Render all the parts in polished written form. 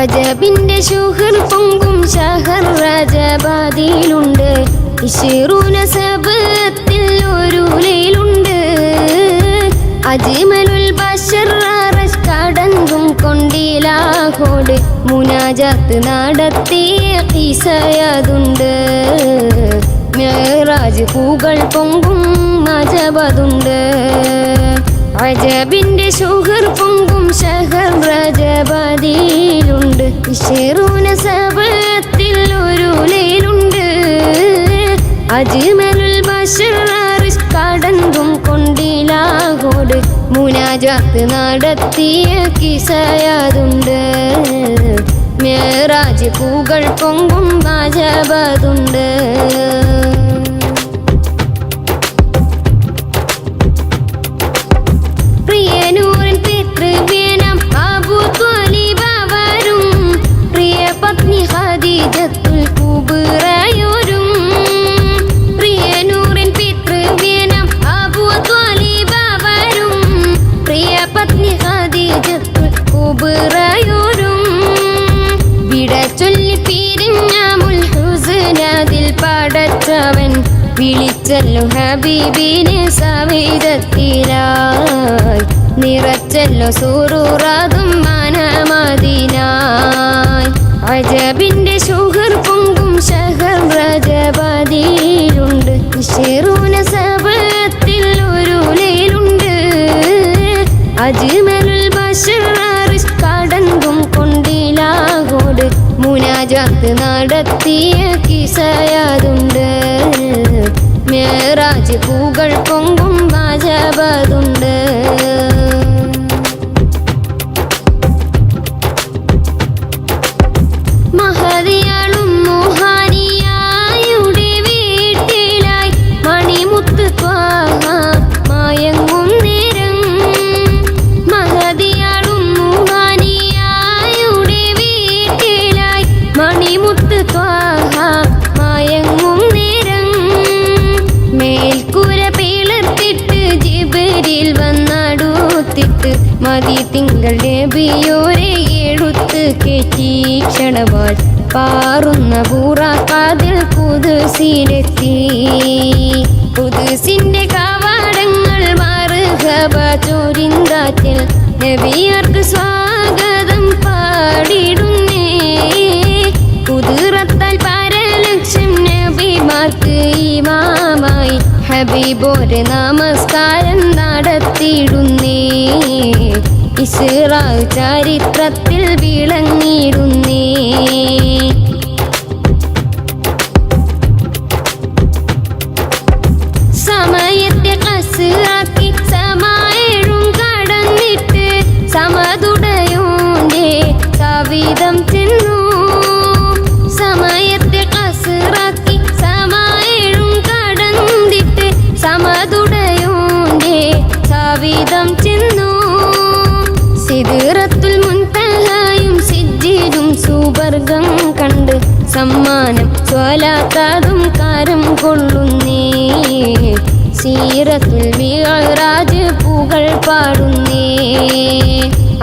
അജബിന്റെ ശുഹർ പൊങ്കും ഷഹർ റജബാദിലുണ്ട്. ഇശ്റൂന സബത്തിൽ ഒരു ലൈലുണ്ട്. അജ്മലുൽ ബശർ അറശ് കടങ്കും കൊണ്ടിലാഹോട് മുനാജാത്ത് നടത്തിയ ഖിസയതുണ്ട്. മിഅ്റാജ് പൂകൾ പൊങ്കും അജബതുണ്ട്. അജബിന്റെ ശുഹർ പൊങ്കും ഷഹർ റജബാദിലുണ്ട്. ഇശ്റൂന സബത്തിൽ ഒരു ലൈലുണ്ട്. അജ്മലുൽ ബശർ അർശ് കടങ്കും കൊണ്ടിലാഹോട് മുനാജാത്ത് നടത്തിയ ഖിസയതുണ്ട്. മിഅ്റാജ് പൂകൾ പൊങ്കും അജബതുണ്ട്. പ്രിയനൂറിൻ പിതൃവ്യനം അബൂ ത്വാലിബ് അവരും പ്രിയ പത്നി ഖദീജത്തുൽ കുബ്രയോരും. പ്രിയനൂറിൻ പിതൃവ്യനം അബൂ ത്വാലിബ് അവരും പ്രിയ പത്നി ഖദീജത്തുൽ കുബ്രയോരും. വിട ചൊല്ലി പിരിഞ്ഞ മുൽഹുസ്നതിൽ പടച്ചവൻ വിളിച്ചല്ലോ ഹബീബിനെ സവിധത്തിലായി. നിറച്ചല്ലോ സുറൂറതും മനമദിനായി. അജബിന്റെ ശുഹർ പൊങ്കും ഷഹർ റജബാദിലുണ്ട്. ഇശ്റൂന സബത്തിൽ ഒരു ലൈലുണ്ട്. അജ്മലുൽ ബശർ അർശ് കടങ്കും കൊണ്ടിലാഹോട് മുനാജാത്ത് നടത്തിയ ഖിസയതുണ്ട്. മിഅ്റാജ് പൂകൾ പൊങ്കും അജബതുണ്ട്. മഹദിയാളും മുഹാനിയായുടെ വീട്ടിലായി മണിമുത്ത് ത്വാഹ മയങ്ങും നേരം. മഹദിയാളും മുഹാനിയായുടെ വീട്ടിലായി മണിമുത്ത് ത്വാഹ മയങ്ങും നേരം. മേൽക്കൂര പിളർത്തിട്ട് ജിബ്രീൽ വന്നടുത്തിട്ട് മതി തിങ്കൾ നബിയോരെ എടുത്ത് കയറ്റി ക്ഷണവാൾ പാറുന്ന ബുറാഖിൽ ഖുദ്സിലെത്തി. ഖുദ്സിന്റെ കവാടങ്ങൾ മർഹബ ചൊരിന്താറ്റിൽ നബിയർക്ക് സ്വാഗതം പാടിടുന്നേ. കുതിറത്താൽ പരലക്ഷം നബിമാർക്ക് ഇമാമായി ഹബീബോരെ നമസ്കാരം നടത്തിയിടുന്നേ. ഇസ്റാ ചരിത്രത്തിൽ വിളങ്ങിയിടുന്നേ. സമയത്തെ കസ്റാക്കി സമായേഴും കടന്നിട്ട് സമതുടയോന്റെ സവിധം ചെന്നു. സമയത്തെ കസ്റാക്കി സമായേഴും കടന്നിട്ട് സമതുടയോന്റെ സവിധം ചെന്നു. സിദ്റത്തുൽ മുൻതഹായും സിജ്ജിലും സുവർഗം കണ്ട് സമ്മാനം സ്വലാത്തതും കാരം കൊള്ളുന്നേ. സീറത്തുൽ മിഅ്റാജ് പൂകൾ പാടുന്നേ.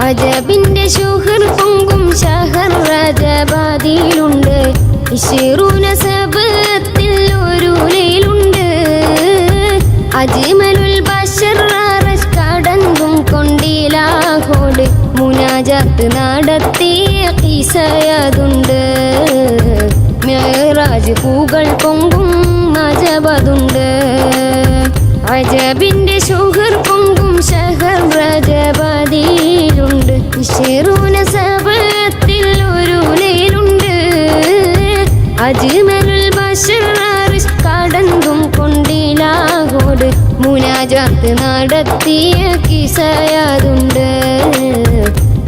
അജബിന്റെ ശുഹർ പൊങ്കും ഷഹർ റജബാദിലുണ്ട്. ഇശ്റൂന സബത്തിൽ ഒരു ലൈലുണ്ട്. അജ്മലുൽ ബശർ അർശ് കടങ്കും കൊണ്ടിലാഹോട് മുനാജാത്ത് നടത്തിയ ഖിസയതുണ്ട്. മിഅ്റാജ് പൂകൾ പൊങ്കും അജബതുണ്ട്. അജബിന്റെ ശുഹർ പൊങ്കും ഷഹർ റജബാദിലുണ്ട്. ഇശ്റൂന സബത്തിൽ ഒരു ലൈലുണ്ട്. അജ്മലുൽ ബശർ അർശ് കടങ്കും കൊണ്ടിലാഹോട് മുനാജാത്ത് നടത്തിയ ഖിസയതുണ്ട്.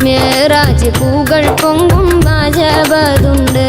മിഅ്റാജ് പൂകൾ പൊങ്കും അജബതുണ്ട്.